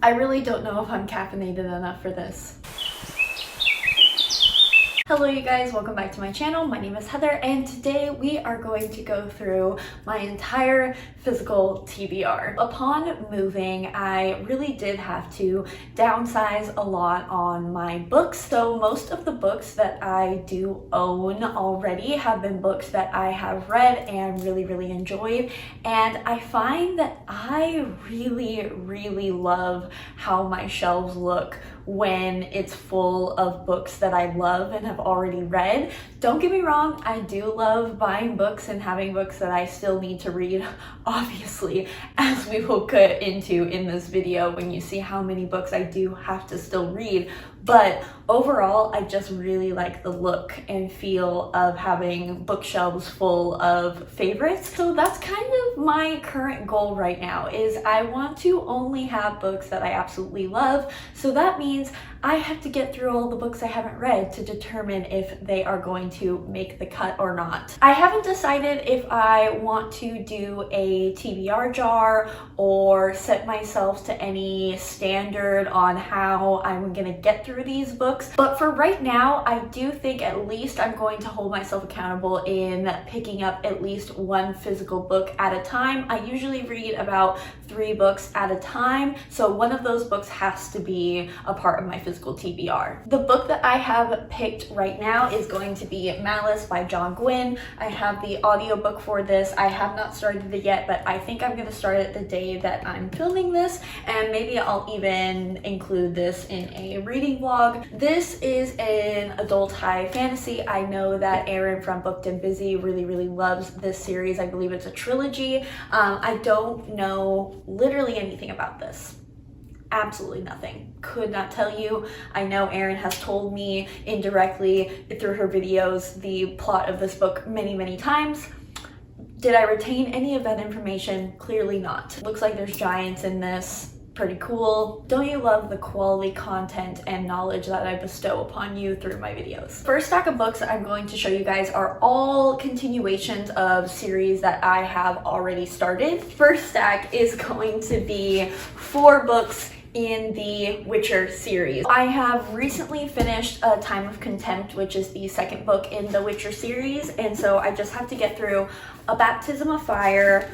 I really don't know if I'm caffeinated enough for this. Hello you guys, welcome back to my channel. My name is Heather and today we are going to go through my entire physical TBR. Upon moving, I really did have to downsize a lot on my books. So most of the books that I do own already have been books that I have read and really enjoyed. And I find that I really love how my shelves look when it's full of books that I love and have already read. Don't get me wrong, I do love buying books and having books that I still need to read, obviously, as we will get into in this video when you see how many books I do have to still read. But overall, I just really like the look and feel of having bookshelves full of favorites. So that's kind of my current goal right now, is I want to only have books that I absolutely love. So that means I have to get through all the books I haven't read to determine if they are going to make the cut or not. I haven't decided if I want to do a TBR jar or set myself to any standard on how I'm gonna get through these books. But for right now, I do think at least I'm going to hold myself accountable in picking up at least one physical book at a time. I usually read about 3 books at a time, so one of those books has to be a part of my physical TBR. The book that I have picked right now is going to be Malice by John Gwynne. I have the audiobook for this. I have not started it yet, but I think I'm going to start it the day that I'm filming this, and maybe I'll even include this in a reading vlog. This is an adult high fantasy. I know that Erin from Booked and Busy really loves this series. I believe it's a trilogy. I don't know literally anything about this. Absolutely nothing. Could not tell you. I know Erin has told me indirectly through her videos the plot of this book many times. Did I retain any of that information? Clearly not. Looks like there's giants in this. Pretty cool. Don't you love the quality content and knowledge that I bestow upon you through my videos? First stack of books I'm going to show you guys are all continuations of series that I have already started. First stack is going to be 4 books in the Witcher series. I have recently finished A Time of Contempt, which is the second book in the Witcher series, and so I just have to get through A Baptism of Fire,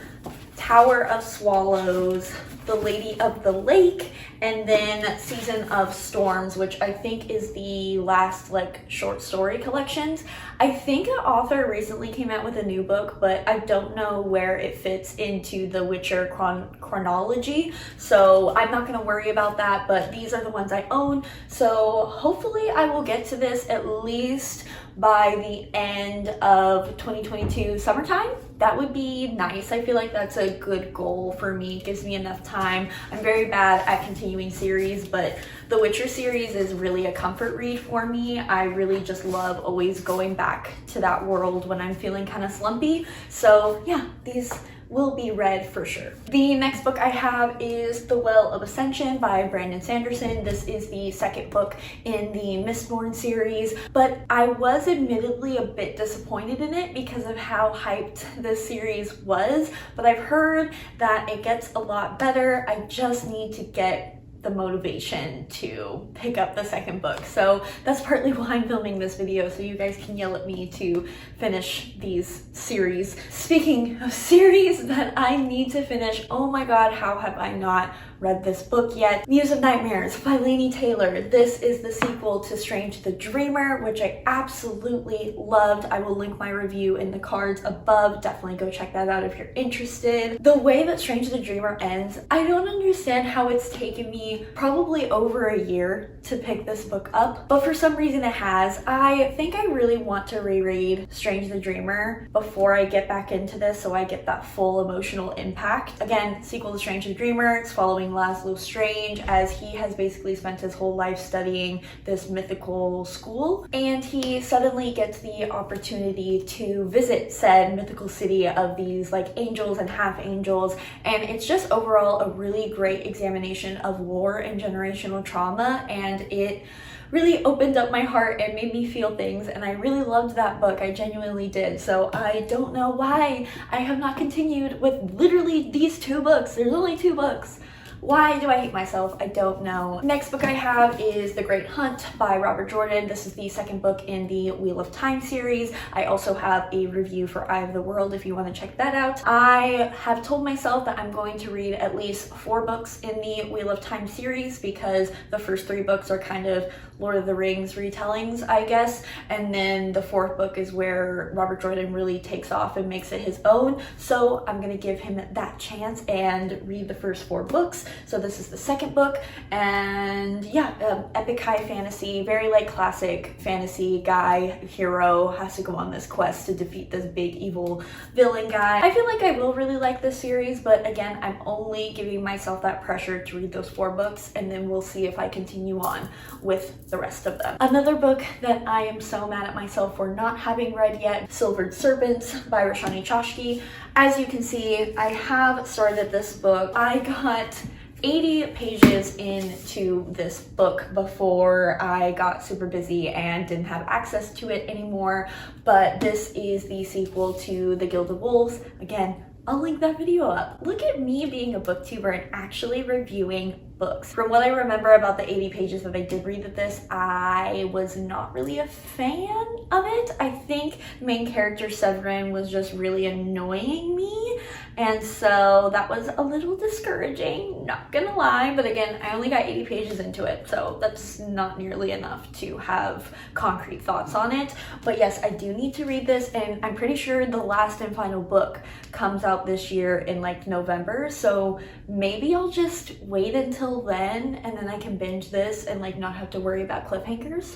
Tower of Swallows, The Lady of the Lake, and then Season of Storms, which I think is the last short story collections. I think an author recently came out with a new book, but I don't know where it fits into the Witcher chronology, so I'm not going to worry about that, but these are the ones I own. So hopefully I will get to this at least by the end of 2022 summertime. That would be nice. I feel like that's a good goal for me. It gives me enough time. I'm very bad at continuing series, but the Witcher series is really a comfort read for me. I really just love always going back to that world when I'm feeling kind of slumpy. So yeah, these will be read for sure. The next book I have is The Well of Ascension by Brandon Sanderson. This is the second book in the Mistborn series, but I was admittedly a bit disappointed in it because of how hyped this series was, but I've heard that it gets a lot better. I just need to get the motivation to pick up the second book. So that's partly why I'm filming this video, so you guys can yell at me to finish these series. Speaking of series that I need to finish, oh my god, how have I not read this book yet? Muse of Nightmares by Laini Taylor. This is the sequel to Strange the Dreamer, which I absolutely loved. I will link my review in the cards above. Definitely go check that out if you're interested. The way that Strange the Dreamer ends, I don't understand how it's taken me probably over a year to pick this book up, but for some reason it has. I think I really want to reread Strange the Dreamer before I get back into this so I get that full emotional impact. Again, sequel to Strange the Dreamer. It's following Laszlo Strange as he has basically spent his whole life studying this mythical school, and he suddenly gets the opportunity to visit said mythical city of these angels and half angels, and it's just overall a really great examination of war and generational trauma, and it really opened up my heart and made me feel things, and I really loved that book. I genuinely did. So I don't know why I have not continued with literally these 2 books. There's only 2 books. Why do I hate myself? I don't know. Next book I have is The Great Hunt by Robert Jordan. This is the second book in the Wheel of Time series. I also have a review for Eye of the World if you want to check that out. I have told myself that I'm going to read at least 4 books in the Wheel of Time series because the first 3 books are kind of Lord of the Rings retellings, I guess, and then the 4th book is where Robert Jordan really takes off and makes it his own. So I'm gonna give him that chance and read the first 4 books. So this is the second book, and yeah, epic high fantasy, very like classic fantasy guy, hero has to go on this quest to defeat this big evil villain guy. I feel like I will really like this series, but again, I'm only giving myself that pressure to read those 4 books, and then we'll see if I continue on with the rest of them. Another book that I am so mad at myself for not having read yet, Silvered Serpents by Roshani Chokshi. As you can see, I have started this book. I got 80 pages into this book before I got super busy and didn't have access to it anymore, but this is the sequel to The Guild of Wolves. Again, I'll link that video up. Look at me being a booktuber and actually reviewing books. From what I remember about the 80 pages that I did read of this, I was not really a fan of it. I think main character Severin was just really annoying me, and so that was a little discouraging, not gonna lie. But again, I only got 80 pages into it, so that's not nearly enough to have concrete thoughts on it. But yes, I do need to read this, and I'm pretty sure the last and final book comes out this year in like November, so maybe I'll just wait until then and then I can binge this and like not have to worry about cliffhangers.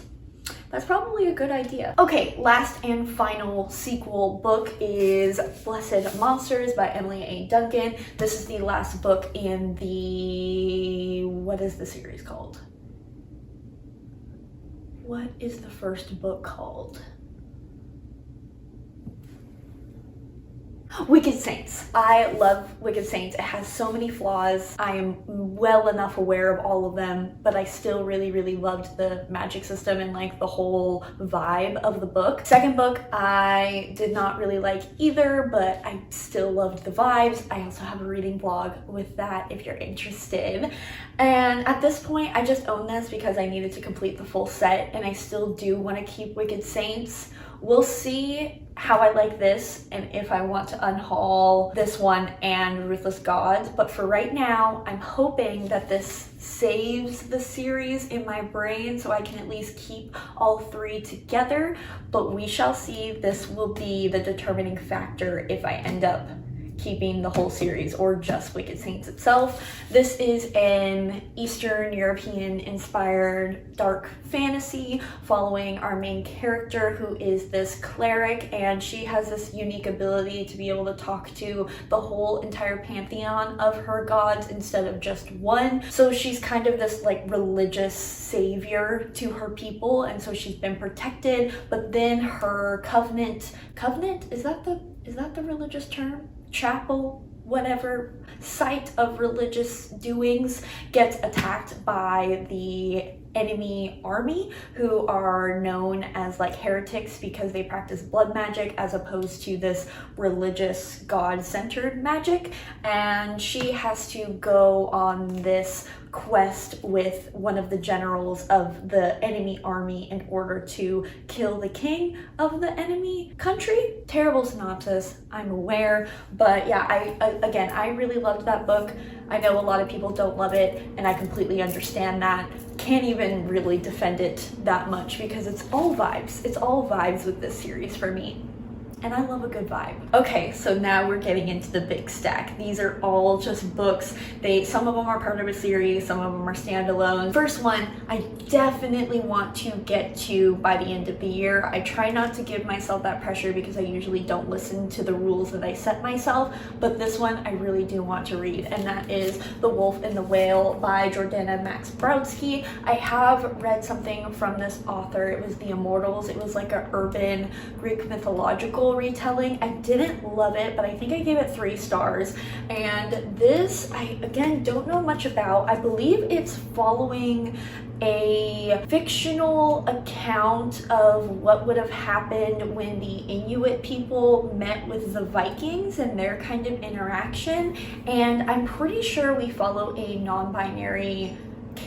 That's probably a good idea. Okay, last and final sequel book is Blessed Monsters by Emily A. Duncan. This is the last book in the, what is the series called? What is the first book called? Wicked Saints. I love Wicked Saints. It has so many flaws. I am well enough aware of all of them, but I still really loved the magic system and like the whole vibe of the book. Second book, I did not really like either, but I still loved the vibes. I also have a reading blog with that if you're interested. And at this point, I just own this because I needed to complete the full set, and I still do want to keep Wicked Saints. We'll see how I like this and if I want to unhaul this one and Ruthless Gods, but for right now, I'm hoping that this saves the series in my brain so I can at least keep all 3 together, but we shall see. This will be the determining factor if I end up keeping the whole series or just Wicked Saints itself. This is an Eastern European inspired dark fantasy following our main character, who is this cleric, and she has this unique ability to be able to talk to the whole entire pantheon of her gods instead of just one. So she's kind of this like religious savior to her people, and so she's been protected, but then her covenant, is that the religious term? Chapel, whatever, site of religious doings gets attacked by the enemy army, who are known as like heretics because they practice blood magic as opposed to this religious god-centered magic, and she has to go on this quest with one of the generals of the enemy army in order to kill the king of the enemy country. Terrible synopsis, I'm aware, but yeah, I really loved that book. I know a lot of people don't love it, and I completely understand that. Can't even really defend it that much because it's all vibes. It's all vibes with this series for me. And I love a good vibe. Okay, so now we're getting into the big stack. These are all just books. Some of them are part of a series, some of them are standalone. First one, I definitely want to get to by the end of the year. I try not to give myself that pressure because I usually don't listen to the rules that I set myself, but this one I really do want to read, and that is The Wolf and the Whale by Jordana Max Brodsky. I have read something from this author. It was The Immortals. It was like an urban Greek mythological physical retelling. I didn't love it, but I think I gave it 3 stars. And this, I again don't know much about. I believe it's following a fictional account of what would have happened when the Inuit people met with the Vikings and their kind of interaction. And I'm pretty sure we follow a non-binary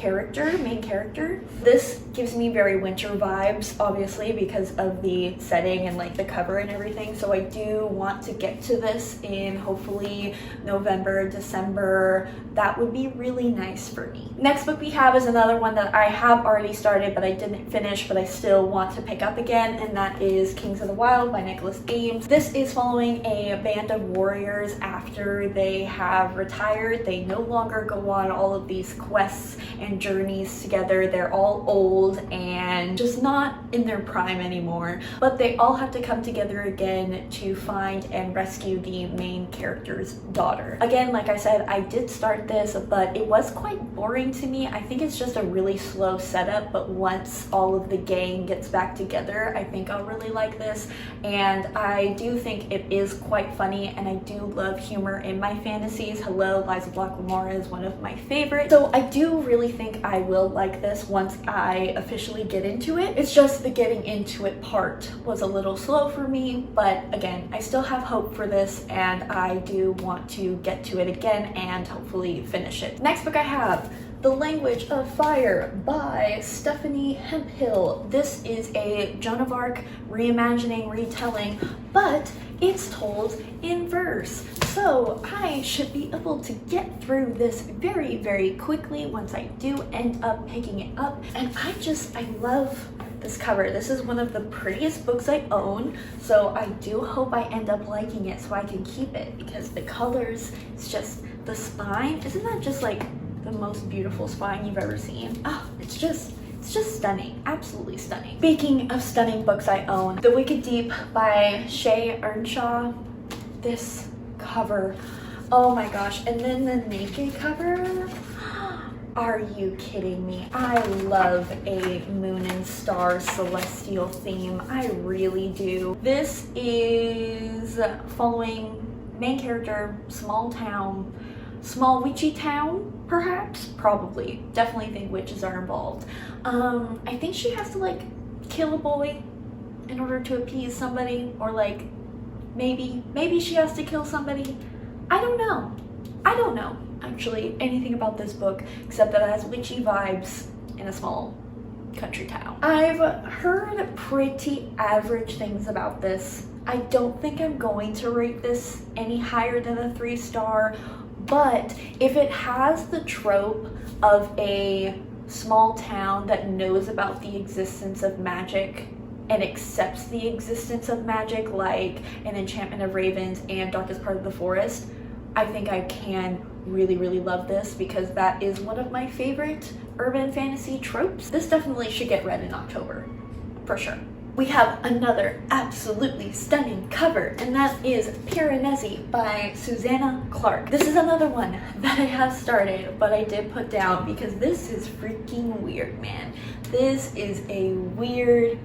main character. This gives me very winter vibes, obviously, because of the setting and like the cover and everything. So I do want to get to this in hopefully November, December. That would be really nice for me. Next book we have is another one that I have already started, but I didn't finish, but I still want to pick up again, and that is Kings of the Wild by Nicholas Ames. This is following a band of warriors after they have retired. They no longer go on all of these quests and journeys together. They're all old and just not in their prime anymore, but they all have to come together again to find and rescue the main character's daughter. Again, like I said, I did start this, but it was quite boring to me. I think it's just a really slow setup, but once all of the gang gets back together, I think I'll really like this. And I do think it is quite funny, and I do love humor in my fantasies. Hello, Liza Block-Lamora is one of my favorites. So I do really think I will like this once I officially get into it. It's just the getting into it part was a little slow for me, but again, I still have hope for this, and I do want to get to it again and hopefully finish it. Next book I have, The Language of Fire by Stephanie Hemphill. This is a Joan of Arc reimagining, retelling, but it's told in verse. So I should be able to get through this very, very quickly once I do end up picking it up. And I love this cover. This is one of the prettiest books I own, so I do hope I end up liking it so I can keep it, because the colors, it's just the spine. Isn't that just like the most beautiful spine you've ever seen? Oh, it's just stunning, absolutely stunning. Speaking of stunning books I own, The Wicked Deep by Shay Earnshaw. This cover, oh my gosh, and then the naked cover. Are you kidding me? I love a moon and star celestial theme. I really do. This is following main character, small town, small witchy town, perhaps? Probably. Definitely think witches are involved. I think she has to like kill a boy in order to appease somebody, or like maybe she has to kill somebody. I don't know actually anything about this book except that it has witchy vibes in a small country town. I've heard pretty average things about this. I don't think I'm going to rate this any higher than a 3-star, but if it has the trope of a small town that knows about the existence of magic and accepts the existence of magic, like an Enchantment of Ravens and Darkest Part of the Forest, I think I can really love this, because that is one of my favorite urban fantasy tropes. This definitely should get read in October, for sure. We have another absolutely stunning cover, and that is Piranesi by Susanna Clark. This is another one that I have started, but I did put down because this is freaking weird, man. This is a weird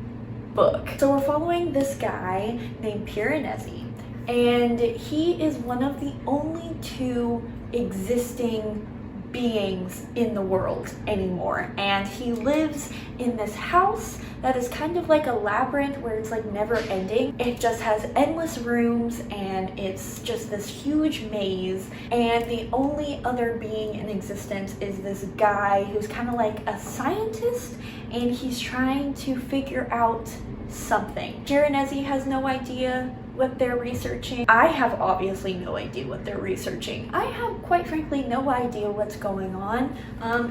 book. So we're following this guy named Piranesi, and he is one of the only 2 existing beings in the world anymore, and he lives in this house that is kind of like a labyrinth where it's like never ending. It just has endless rooms, and it's just this huge maze, and the only other being in existence is this guy who's kind of like a scientist, and he's trying to figure out something. Piranesi has no idea what they're researching. I have obviously no idea what they're researching. I have, quite frankly, no idea what's going on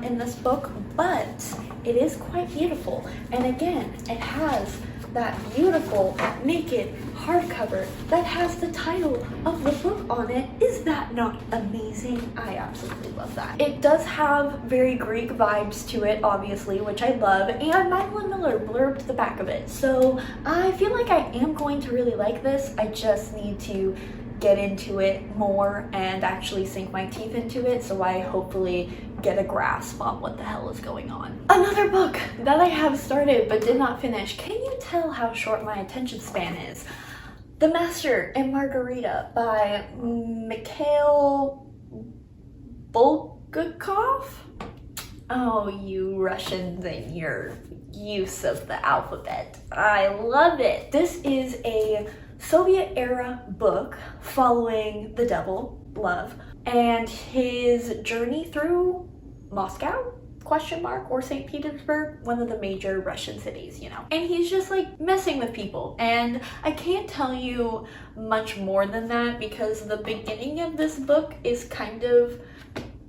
in this book, but it is quite beautiful. And again, it has that beautiful naked hardcover that has the title of the book on it. Is that not amazing? I absolutely love that. It does have very Greek vibes to it, obviously, which I love, and Madeline Miller blurbed the back of it. So I feel like I am going to really like this. I just need to get into it more and actually sink my teeth into it, so I hopefully get a grasp on what the hell is going on. Another book that I have started but did not finish. Can you tell how short my attention span is? The Master and Margarita by Mikhail Bulgakov. Oh, you Russians and your use of the alphabet. I love it. This is a Soviet era book following the devil, love, and his journey through Moscow, question mark, or St. Petersburg, one of the major Russian cities, you know. And he's just like messing with people. And I can't tell you much more than that because the beginning of this book is kind of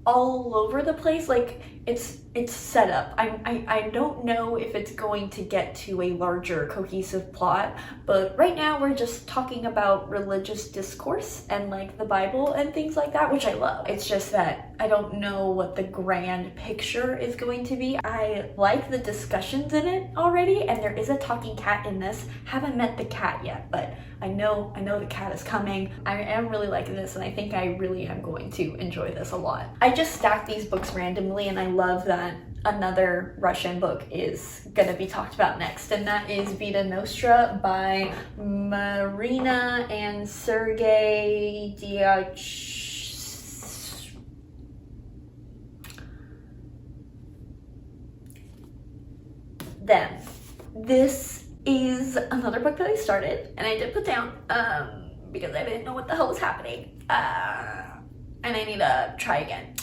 all over the place. Like it's set up. I don't know if it's going to get to a larger cohesive plot, but right now we're just talking about religious discourse and like the Bible and things like that, which I love. It's just that I don't know what the grand picture is going to be. I like the discussions in it already, and there is a talking cat in this. Haven't met the cat yet, but I know the cat is coming. I am really liking this, and I think I really am going to enjoy this a lot. I just stacked these books randomly, and I love that another Russian book is gonna be talked about next, and that is Vida Nostra by Marina and Sergei Diach. Them. This is another book that I started and I did put down because I didn't know what the hell was happening, and I need to try again.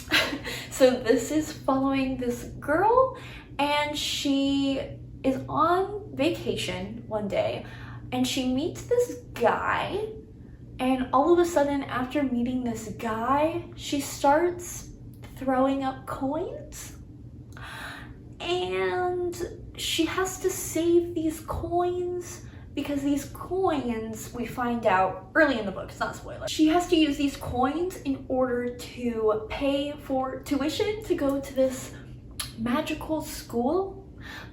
So this is following this girl, and she is on vacation one day and she meets this guy, and all of a sudden after meeting this guy she starts throwing up coins, and she has to save these coins because these coins, we find out early in the book, it's not a spoiler, she has to use these coins in order to pay for tuition to go to this magical school.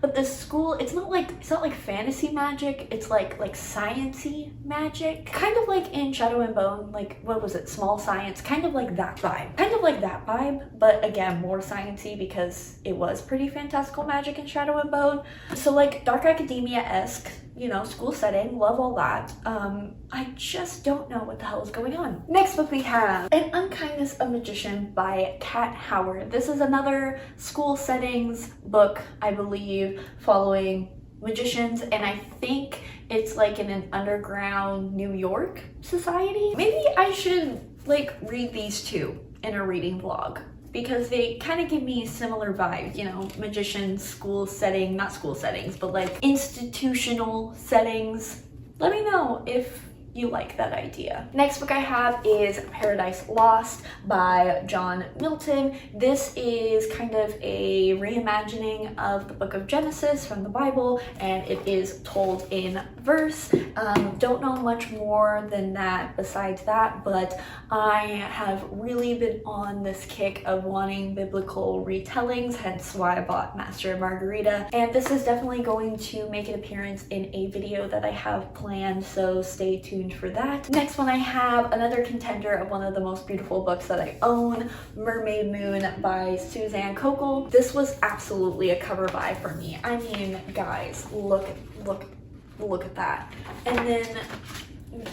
But this school, it's not like fantasy magic, it's like science-y magic. Kind of like in Shadow and Bone, like what was it, Small Science, kind of like that vibe. Kind of like that vibe, but again, more science-y because it was pretty fantastical magic in Shadow and Bone. So like Dark Academia-esque, you know, school setting, love all that. I just don't know what the hell is going on. Next book we have An Unkindness of Magician by Kat Howard. This is another school settings book, I believe, following magicians, and I think it's like in an underground New York society. Maybe I should like read these two in a reading vlog, because they kind of give me similar vibes, you know, magician, school setting, not school settings, but like institutional settings. Let me know if you like that idea. Next book I have is Paradise Lost by John Milton. This is kind of a reimagining of the book of Genesis from the Bible, and it is told in verse. Don't know much more than that besides that, but I have really been on this kick of wanting biblical retellings, hence why I bought Master and Margarita, and this is definitely going to make an appearance in a video that I have planned, so stay tuned for that. Next one I have another contender of one of the most beautiful books that I own, Mermaid Moon by Suzanne Kokel. This was absolutely a cover buy for me. I mean, guys, look at that. And then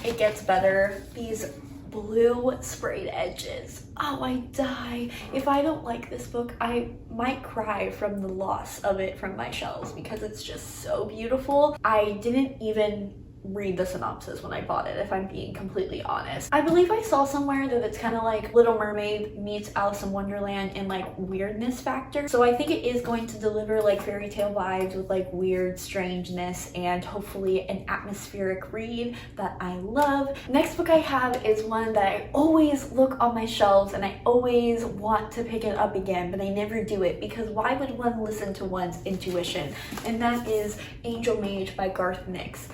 it gets better. These blue sprayed edges. Oh, I die. If I don't like this book, I might cry from the loss of it from my shelves because it's just so beautiful. I didn't even read the synopsis when I bought it, if I'm being completely honest. I believe I saw somewhere that it's kind of like Little Mermaid meets Alice in Wonderland in like weirdness factor. So I think it is going to deliver like fairy tale vibes with like weird strangeness and hopefully an atmospheric read that I love. Next book I have is one that I always look on my shelves and I always want to pick it up again, but I never do it because why would one listen to one's intuition? And that is Angel Mage by Garth Nix.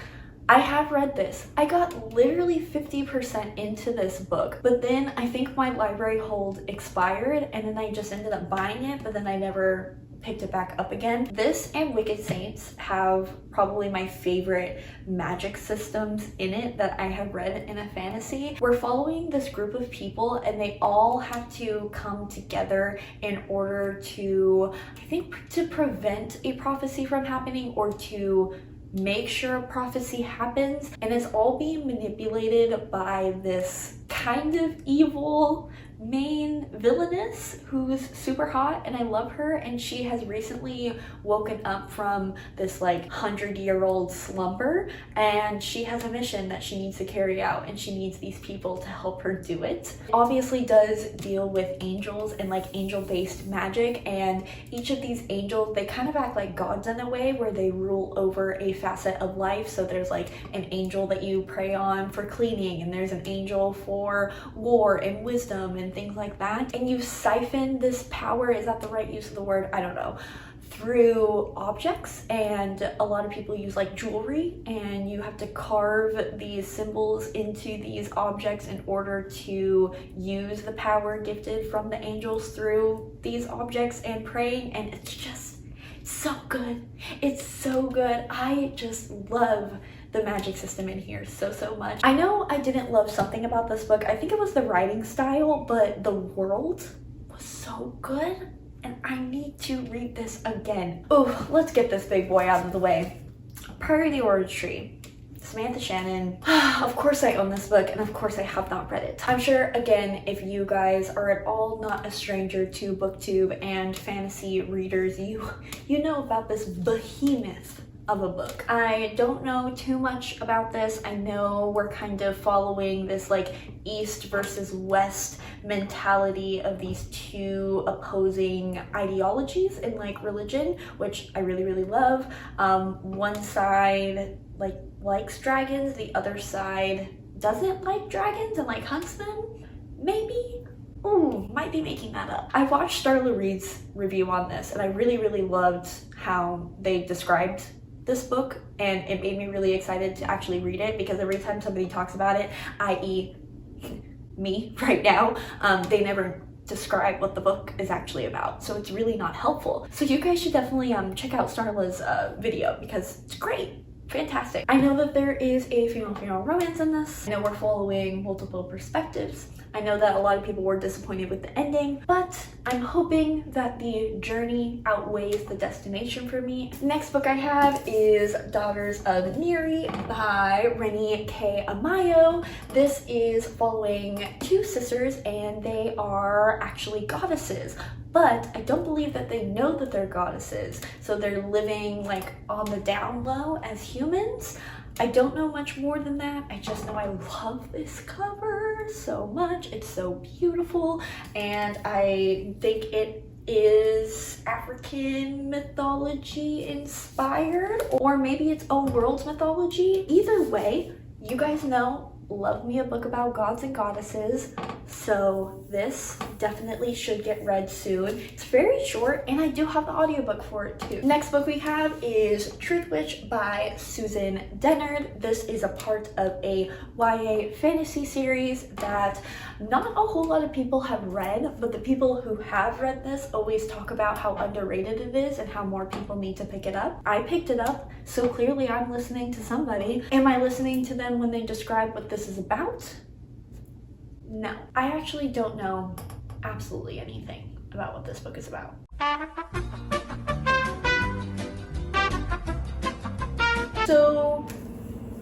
I have read this. I got literally 50% into this book, but then I think my library hold expired and then I just ended up buying it, but then I never picked it back up again. This and Wicked Saints have probably my favorite magic systems in it that I have read in a fantasy. We're following this group of people and they all have to come together in order to, I think, to prevent a prophecy from happening or to make sure a prophecy happens, and it's all being manipulated by this kind of evil main villainess who's super hot, and I love her, and she has recently woken up from this like 100-year-old slumber, and she has a mission that she needs to carry out, and she needs these people to help her do it. It obviously does deal with angels and like angel-based magic, and each of these angels, they kind of act like gods in a way where they rule over a facet of life. So there's like an angel that you pray on for cleaning, and there's an angel for war and wisdom and things like that, and you siphon this power, is that the right use of the word? I don't know, through objects. And a lot of people use like jewelry, and you have to carve these symbols into these objects in order to use the power gifted from the angels through these objects and praying, and it's just so good. It's so good. I just love the magic system in here so much. I know I didn't love something about this book. I think it was the writing style, but the world was so good, and I need to read this again. Oh, let's get this big boy out of the way. Prairie the Orange Tree. Samantha Shannon. Of course I own this book, and of course I have not read it. I'm sure, again, if you guys are at all not a stranger to booktube and fantasy readers, you know about this behemoth of a book. I don't know too much about this. I know we're kind of following this like East versus West mentality of these two opposing ideologies in like religion, which I really love. One side like likes dragons, the other side doesn't like dragons and like hunts them, maybe? Ooh, might be making that up. I watched Starla Reed's review on this, and I really loved how they described this book, and it made me really excited to actually read it, because every time somebody talks about it, i.e. me right now, they never describe what the book is actually about, so it's really not helpful. So you guys should definitely check out Starla's video, because it's great. Fantastic. I know that there is a female romance in this. I know we're following multiple perspectives. I know that a lot of people were disappointed with the ending, but I'm hoping that the journey outweighs the destination for me. The next book I have is Daughters of Neri by Rennie K. Amayo. This is following two sisters, and they are actually goddesses, but I don't believe that they know that they're goddesses, so they're living like on the down low as humans. I don't know much more than that. I just know I love this cover so much. It's so beautiful, and I think it is African mythology inspired, or maybe it's own world's mythology. Either way, you guys know, love me a book about gods and goddesses, so this definitely should get read soon. It's very short, and I do have the audiobook for it too. Next book we have is Truth Witch by Susan Dennard. This is a part of a YA fantasy series that not a whole lot of people have read, but the people who have read this always talk about how underrated it is and how more people need to pick it up. I picked it up, so clearly I'm listening to somebody. Am I listening to them when they describe what this is about? No. I actually don't know absolutely anything about what this book is about. So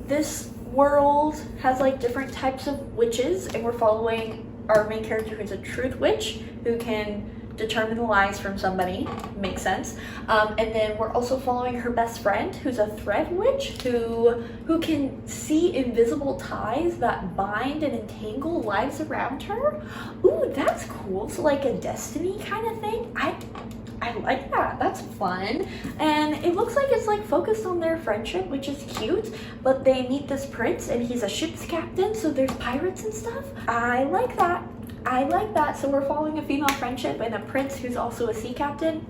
this world has like different types of witches, and we're following our main character, who's a truth witch who can determine the lies from somebody. Makes sense. And then we're also following her best friend, who's a thread witch who can see invisible ties that bind and entangle lives around her. Ooh, that's cool. So like a destiny kind of thing. I like that. That's fun. And it looks like it's like focused on their friendship, which is cute, but they meet this prince, and he's a ship's captain, so there's pirates and stuff. I like that. I like that. So we're following a female friendship and a prince who's also a sea captain.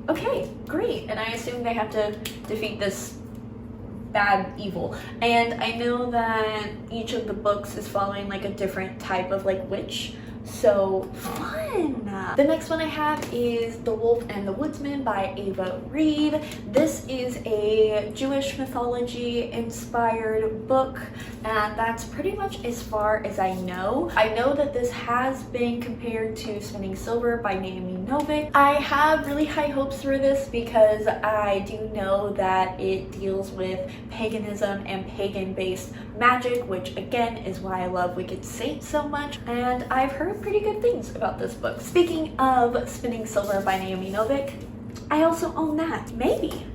Okay, great. And I assume they have to defeat this bad evil. And I know that each of the books is following like a different type of like witch. So fun. fun! The next one I have is The Wolf and the Woodsman by Ava Reed. This is a Jewish mythology inspired book, and that's pretty much as far as I know. I know that this has been compared to Spinning Silver by Naomi Novik. I have really high hopes for this because I do know that it deals with paganism and pagan-based magic, which again is why I love Wicked Saint so much, and I've heard pretty good things about this book. Speaking of Spinning Silver by Naomi Novik, I also own that. Maybe.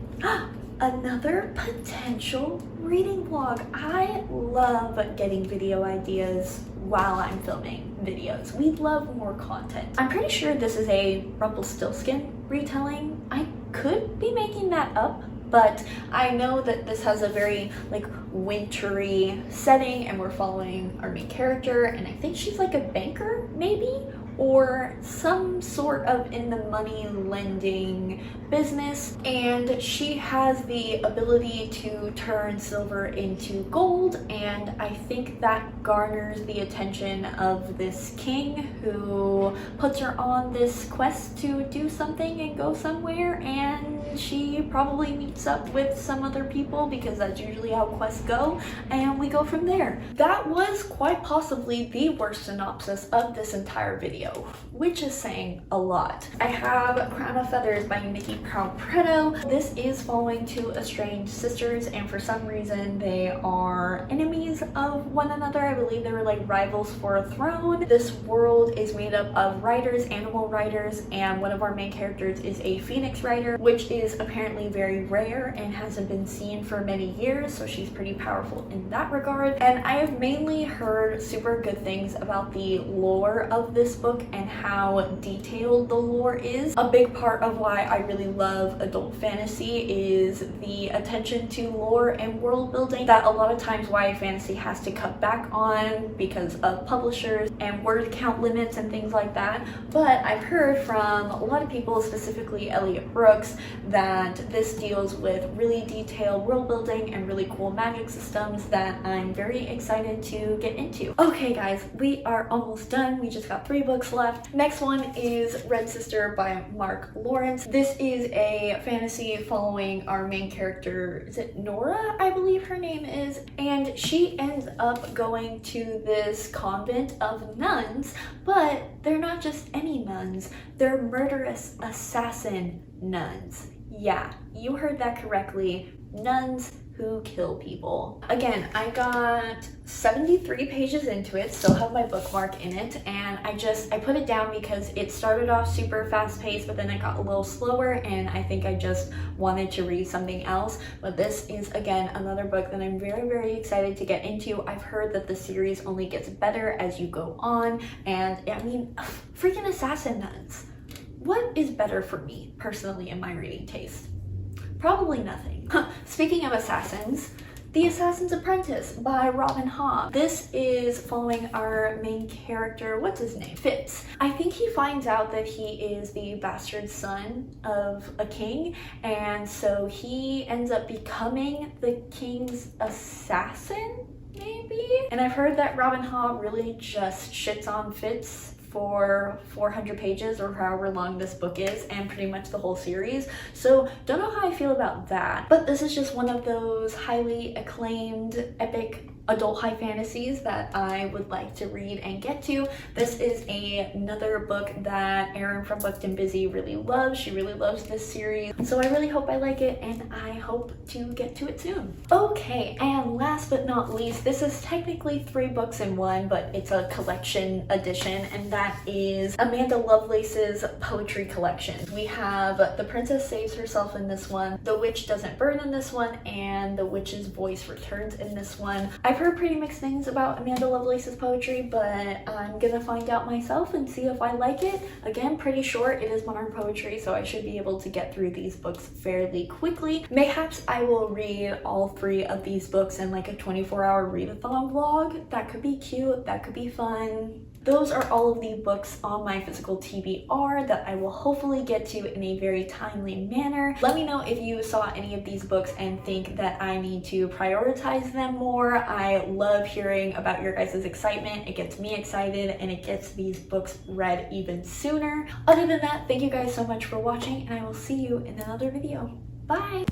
Another potential reading vlog. I love getting video ideas while I'm filming videos. We love more content. I'm pretty sure this is a Rumpelstiltskin retelling. I could be making that up, but I know that this has a very like wintry setting and we're following our main character, and I think she's like a banker maybe, or some sort of in the money lending business, and she has the ability to turn silver into gold, and I think that garners the attention of this king who puts her on this quest to do something and go somewhere, and she probably meets up with some other people because that's usually how quests go, and we go from there. That was quite possibly the worst synopsis of this entire video, which is saying a lot. I have Crown of Feathers by Nikki Proud-Pretto. This is following two estranged sisters, and for some reason they are enemies of one another. I believe they were like rivals for a throne. This world is made up of riders, animal riders, and one of our main characters is a phoenix rider, which is apparently very rare and hasn't been seen for many years, so she's pretty powerful in that regard. And I have mainly heard super good things about the lore of this book and how detailed the lore is. A big part of why I really love adult fantasy is the attention to lore and world building that a lot of times YA fantasy has to cut back on because of publishers and word count limits and things like that. But I've heard from a lot of people, specifically Elliot Brooks, that this deals with really detailed world building and really cool magic systems that I'm very excited to get into. Okay guys, we are almost done. We just got 3 books left. Next one is Red Sister by Mark Lawrence. This is a fantasy following our main character, is it Nora, I believe her name is, and she ends up going to this convent of nuns, but they're not just any nuns, they're murderous assassin nuns. Yeah, you heard that correctly, nuns who kill people. Again, I got 73 pages into it, still have my bookmark in it, and I put it down because it started off super fast paced, but then it got a little slower, and I think I just wanted to read something else. But this is, again, another book that I'm very, very excited to get into. I've heard that the series only gets better as you go on, and I mean, freaking assassin nuns. What is better for me, personally, in my reading taste? Probably nothing. Speaking of assassins, The Assassin's Apprentice by Robin Hobb. This is following our main character, what's his name? Fitz. I think he finds out that he is the bastard son of a king, and so he ends up becoming the king's assassin, maybe? And I've heard that Robin Hobb really just shits on Fitz for 400 pages or however long this book is, and pretty much the whole series. So don't know how I feel about that, but this is just one of those highly acclaimed epic adult high fantasies that I would like to read and get to. This is another book that Erin from Booked and Busy really loves. She really loves this series, so I really hope I like it, and I hope to get to it soon. Okay, and last but not least, this is technically 3 books in one, but it's a collection edition, and that is Amanda Lovelace's poetry collection. We have The Princess Saves Herself in this one, The Witch Doesn't Burn in this one, and The Witch's Voice Returns in this one. I've heard pretty mixed things about Amanda Lovelace's poetry, but I'm gonna find out myself and see if I like it. Again, pretty short. It is modern poetry, so I should be able to get through these books fairly quickly. Mayhaps I will read all 3 of these books in like a 24-hour readathon vlog. That could be cute, that could be fun. Those are all of the books on my physical TBR that I will hopefully get to in a very timely manner. Let me know if you saw any of these books and think that I need to prioritize them more. I love hearing about your guys' excitement. It gets me excited and it gets these books read even sooner. Other than that, thank you guys so much for watching, and I will see you in another video. Bye!